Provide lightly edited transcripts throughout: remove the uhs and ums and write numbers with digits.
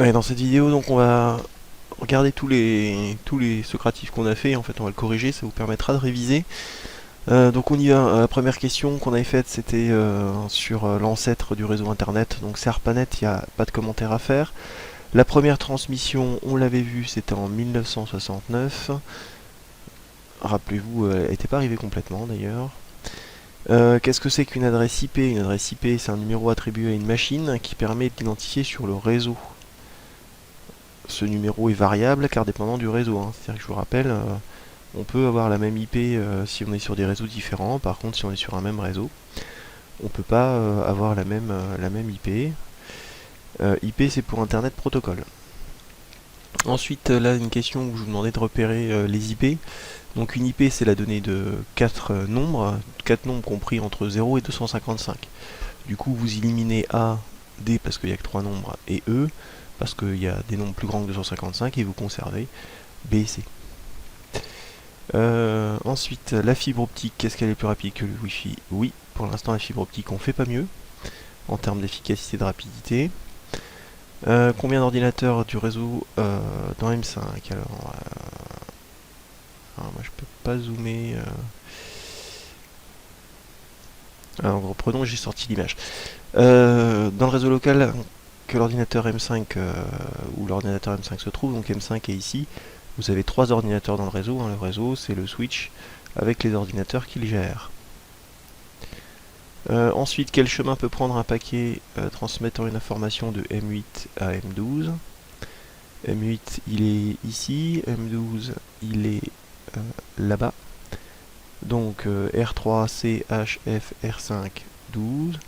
Ouais, dans cette vidéo, donc on va regarder tous les socratifs qu'on a fait. En fait, on va le corriger, ça vous permettra de réviser. Donc on y va. La première question qu'on avait faite, c'était sur l'ancêtre du réseau internet. Donc c'est ARPANET, il n'y a pas de commentaire à faire. La première transmission, on l'avait vu, c'était en 1969. Rappelez-vous, elle n'était pas arrivée complètement d'ailleurs. Qu'est-ce que c'est qu'une adresse IP? Une adresse IP, c'est un numéro attribué à une machine qui permet de l'identifier sur le réseau. Ce numéro est variable car dépendant du réseau, hein. C'est-à-dire que je vous rappelle, on peut avoir la même IP si on est sur des réseaux différents. Par contre, si on est sur un même réseau, on ne peut pas avoir la même IP. IP, c'est pour Internet Protocol. Ensuite, là, une question où je vous demandais de repérer les IP. Donc une IP, c'est la donnée de 4 nombres compris entre 0 et 255. Du coup, vous éliminez A, D parce qu'il n'y a que 3 nombres, et E parce qu'il y a des nombres plus grands que 255, et vous conservez B et C. Ensuite, la fibre optique, est-ce qu'elle est plus rapide que le Wi-Fi? Oui, pour l'instant la fibre optique on fait pas mieux en termes d'efficacité et de rapidité. Combien d'ordinateurs du réseau dans M5? Alors, moi je peux pas zoomer. Alors reprenons, j'ai sorti l'image. Dans le réseau local que l'ordinateur M5 où l'ordinateur M5 se trouve, donc M5 est ici. Vous avez 3 ordinateurs dans le réseau, hein. Le réseau, c'est le switch avec les ordinateurs qu'il gère. Ensuite, quel chemin peut prendre un paquet transmettant une information de M8 à M12? M8, il est ici, M12, il est là-bas. Donc R3, C, H, F, R5, 12.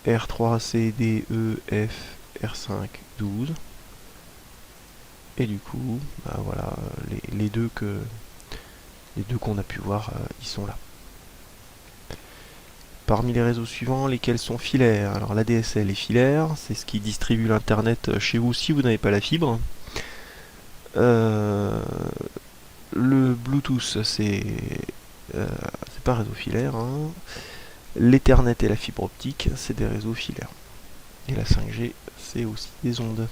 R3, C, D, E, F, R5, 12. Et du coup, bah voilà, les deux qu'on a pu voir, ils sont là. Parmi les réseaux suivants, lesquels sont filaires? Alors l'ADSL est filaire, c'est ce qui distribue l'internet chez vous si vous n'avez pas la fibre. Le Bluetooth, c'est pas un réseau filaire, hein. L'Ethernet et la fibre optique, c'est des réseaux filaires. Et la 5G, c'est aussi des ondes.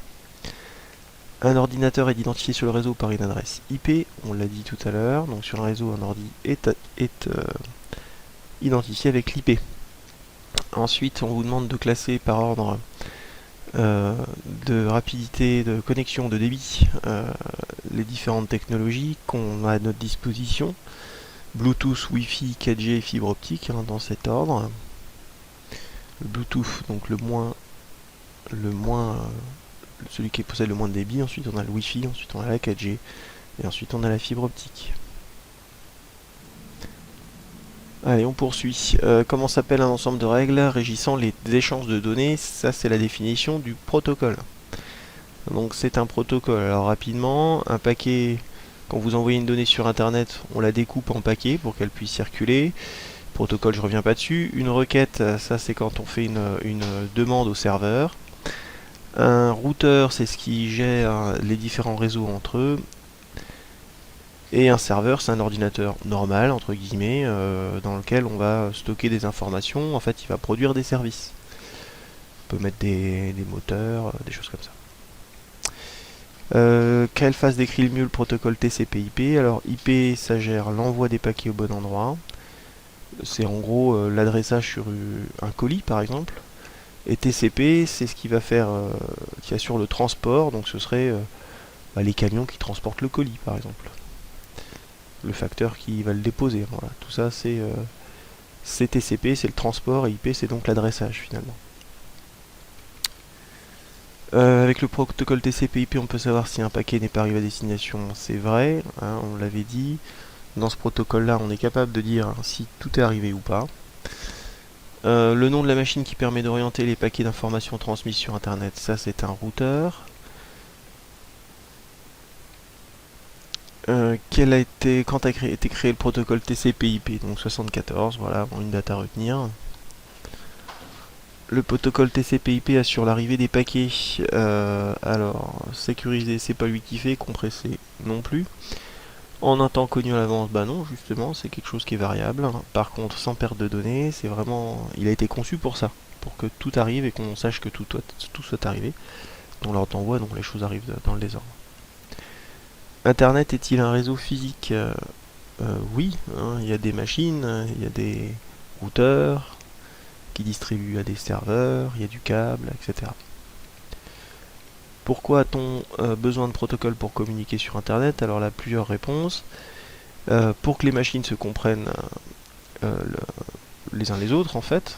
Un ordinateur est identifié sur le réseau par une adresse IP, on l'a dit tout à l'heure. Donc sur un réseau, un ordi est identifié avec l'IP. Ensuite, on vous demande de classer par ordre de rapidité de connexion, de débit, les différentes technologies qu'on a à notre disposition. Bluetooth, Wi-Fi, 4G, fibre optique, hein, dans cet ordre. Le Bluetooth, donc celui qui possède le moins de débit. Ensuite, on a le Wi-Fi, ensuite on a la 4G, et ensuite on a la fibre optique. Allez, on poursuit. Comment s'appelle un ensemble de règles régissant les échanges de données? Ça, c'est la définition du protocole. Donc, c'est un protocole. Alors, rapidement, un paquet, quand vous envoyez une donnée sur Internet, on la découpe en paquets pour qu'elle puisse circuler. Protocole, je reviens pas dessus. Une requête, ça, c'est quand on fait une demande au serveur. Un routeur, c'est ce qui gère les différents réseaux entre eux. Et un serveur, c'est un ordinateur normal, entre guillemets, dans lequel on va stocker des informations. En fait, il va produire des services. On peut mettre des moteurs, des choses comme ça. Quelle phase décrit le mieux le protocole TCP/IP? Alors, IP, ça gère l'envoi des paquets au bon endroit. C'est en gros l'adressage sur un colis, par exemple. Et TCP, c'est ce qui va faire, qui assure le transport. Donc, ce serait les camions qui transportent le colis, par exemple. Le facteur qui va le déposer. Voilà, tout ça c'est TCP, c'est le transport, et IP c'est donc l'adressage finalement. Avec le protocole TCP/IP, on peut savoir si un paquet n'est pas arrivé à destination, c'est vrai, hein, on l'avait dit. Dans ce protocole-là, on est capable de dire si tout est arrivé ou pas. Le nom de la machine qui permet d'orienter les paquets d'informations transmis sur Internet, ça c'est un routeur. Quand a été créé le protocole TCP/IP? Donc 74, voilà, bon, une date à retenir. Le protocole TCP/IP assure l'arrivée des paquets. Alors, sécurisé, c'est pas lui qui fait, compressé non plus. En un temps connu à l'avance, bah non, justement, c'est quelque chose qui est variable. Par contre, sans perte de données, c'est vraiment, il a été conçu pour ça, pour que tout arrive et qu'on sache que tout soit arrivé. on leur envoie, donc les choses arrivent dans le désordre. Internet est-il un réseau physique? Oui, hein, il y a des machines, il y a des routeurs qui distribuent à des serveurs, il y a du câble, etc. Pourquoi a-t-on besoin de protocoles pour communiquer sur Internet? Alors là, plusieurs réponses. Pour que les machines se comprennent les uns les autres, en fait,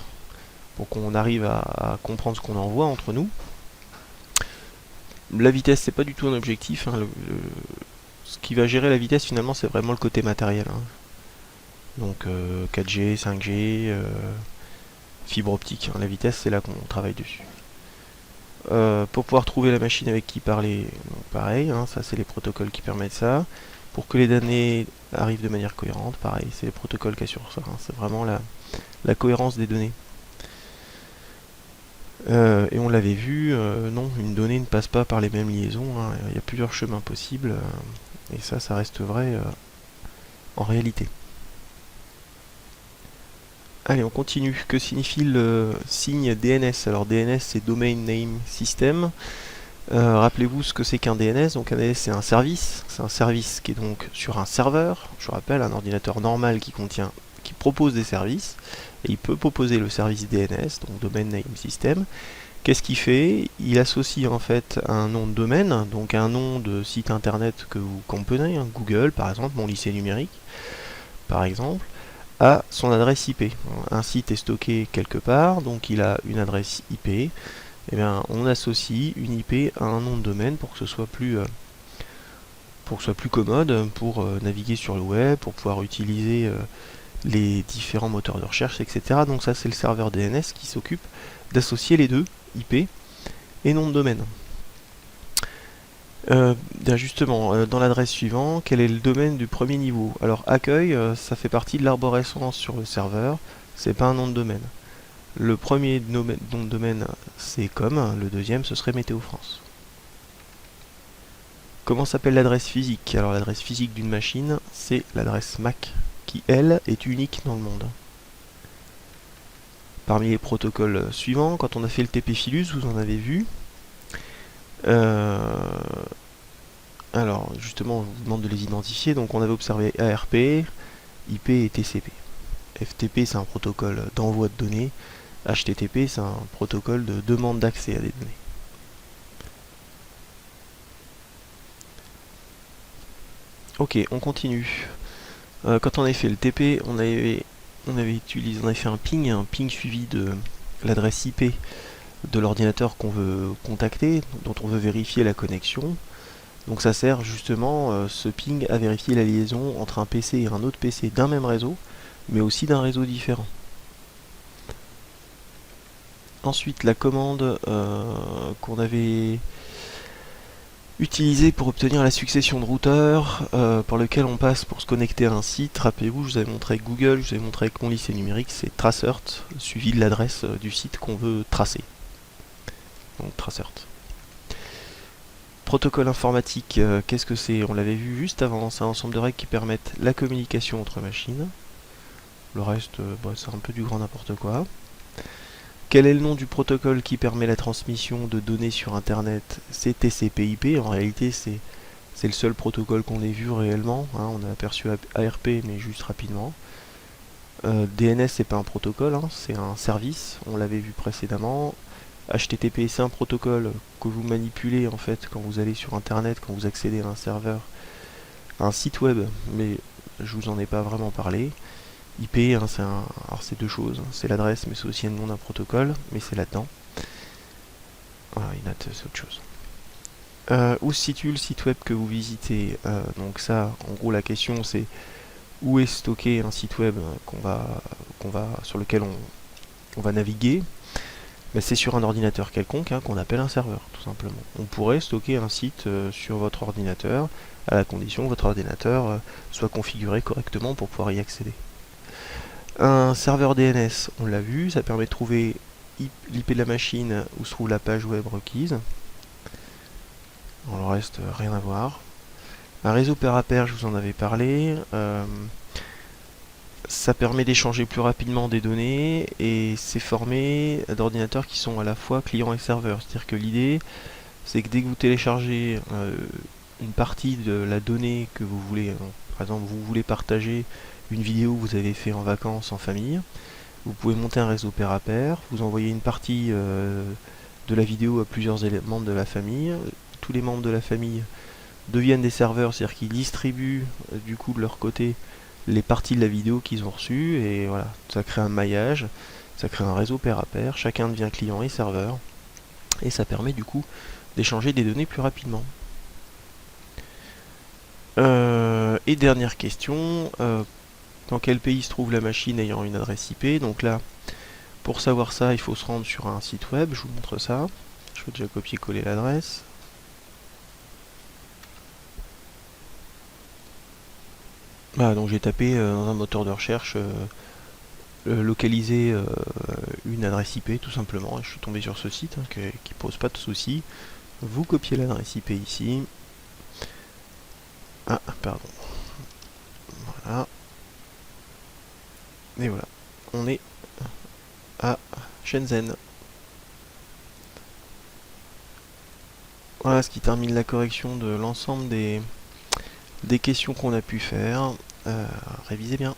pour qu'on arrive à comprendre ce qu'on envoie entre nous. La vitesse, c'est pas du tout un objectif, hein, ce qui va gérer la vitesse, finalement, c'est vraiment le côté matériel, hein. Donc 4G, 5G, fibre optique, hein. La vitesse, c'est là qu'on travaille dessus. Pour pouvoir trouver la machine avec qui parler, donc pareil, hein, ça c'est les protocoles qui permettent ça. Pour que les données arrivent de manière cohérente, pareil, c'est les protocoles qui assurent ça, hein. C'est vraiment la cohérence des données. Et on l'avait vu, non, une donnée ne passe pas par les mêmes liaisons, hein. Il y a plusieurs chemins possibles, et ça reste vrai en réalité. Allez, on continue. Que signifie le signe DNS? Alors DNS, c'est Domain Name System. Rappelez-vous ce que c'est qu'un DNS. Donc un DNS, c'est un service. C'est un service qui est donc sur un serveur. Je rappelle, un ordinateur normal qui propose des services. Et il peut proposer le service DNS, donc Domain Name System. Qu'est-ce qu'il fait? Il associe en fait un nom de domaine, donc un nom de site internet que vous comprenez, hein, Google par exemple, mon lycée numérique par exemple, à son adresse IP. Un site est stocké quelque part, donc il a une adresse IP. Et bien, on associe une IP à un nom de domaine pour que ce soit plus commode pour naviguer sur le web, pour pouvoir utiliser les différents moteurs de recherche, etc. Donc ça, c'est le serveur DNS qui s'occupe d'associer les deux, IP et nom de domaine. Bien justement, dans l'adresse suivante, quel est le domaine du premier niveau? Alors accueil, ça fait partie de l'arborescence sur le serveur, c'est pas un nom de domaine. Le premier nom de domaine, c'est com, le deuxième, ce serait Météo France. Comment s'appelle l'adresse physique? Alors l'adresse physique d'une machine, c'est l'adresse MAC, qui elle est unique dans le monde. Parmi les protocoles suivants, quand on a fait le TP-Filus, vous en avez vu. Alors justement, je vous demande de les identifier. Donc on avait observé ARP, IP et TCP. FTP, c'est un protocole d'envoi de données. HTTP, c'est un protocole de demande d'accès à des données. Ok, on continue. Quand on avait fait le TP, on avait fait un ping suivi de l'adresse IP de l'ordinateur qu'on veut contacter, dont on veut vérifier la connexion. Donc ça sert justement, ce ping, à vérifier la liaison entre un PC et un autre PC d'un même réseau, mais aussi d'un réseau différent. Ensuite, la commande qu'on avait utilisée pour obtenir la succession de routeurs par lequel on passe pour se connecter à un site. Rappelez-vous, je vous avais montré avec Google, je vous avais montré avec mon lycée numérique, c'est tracert, suivi de l'adresse du site qu'on veut tracer. Donc tracert. Protocole informatique, qu'est-ce que c'est? On l'avait vu juste avant, c'est un ensemble de règles qui permettent la communication entre machines. Le reste, c'est un peu du grand n'importe quoi. Quel est le nom du protocole qui permet la transmission de données sur Internet? C'est TCP/IP. En réalité, c'est le seul protocole qu'on ait vu réellement, hein. On a aperçu ARP, mais juste rapidement. DNS, c'est pas un protocole, hein, c'est un service. On l'avait vu précédemment. HTTP, c'est un protocole que vous manipulez en fait quand vous allez sur Internet, quand vous accédez à un serveur, à un site web, mais je vous en ai pas vraiment parlé. IP, hein, alors c'est deux choses, c'est l'adresse, mais c'est aussi le nom d'un protocole, mais c'est là-dedans. Voilà, INAT, c'est autre chose. Où se situe le site web que vous visitez? Donc ça, en gros, la question c'est où est stocké un site web sur lequel on va naviguer. Ben, c'est sur un ordinateur quelconque, hein, qu'on appelle un serveur, tout simplement. On pourrait stocker un site sur votre ordinateur, à la condition que votre ordinateur soit configuré correctement pour pouvoir y accéder. Un serveur DNS, on l'a vu, ça permet de trouver l'IP de la machine où se trouve la page web requise. Dans le reste, rien à voir. Un réseau pair à pair, je vous en avais parlé. Ça permet d'échanger plus rapidement des données et c'est formé d'ordinateurs qui sont à la fois clients et serveurs. C'est-à-dire que l'idée, c'est que dès que vous téléchargez une partie de la donnée que vous voulez, par exemple vous voulez partager une vidéo que vous avez fait en vacances en famille, vous pouvez monter un réseau pair à pair, vous envoyez une partie de la vidéo à plusieurs membres de la famille, tous les membres de la famille deviennent des serveurs, c'est-à-dire qu'ils distribuent du coup de leur côté les parties de la vidéo qu'ils ont reçues, et voilà, ça crée un maillage, ça crée un réseau pair à pair, chacun devient client et serveur, et ça permet du coup d'échanger des données plus rapidement. Et dernière question, dans quel pays se trouve la machine ayant une adresse IP? Donc là, pour savoir ça, il faut se rendre sur un site web, je vous montre ça. Je vais déjà copier-coller l'adresse. Voilà, donc j'ai tapé dans un moteur de recherche localiser une adresse IP tout simplement, et je suis tombé sur ce site hein, qui pose pas de soucis. Vous copiez l'adresse IP ici. Ah, pardon. Voilà. Et voilà. On est à Shenzhen. Voilà ce qui termine la correction de l'ensemble des questions qu'on a pu faire. Révisez bien.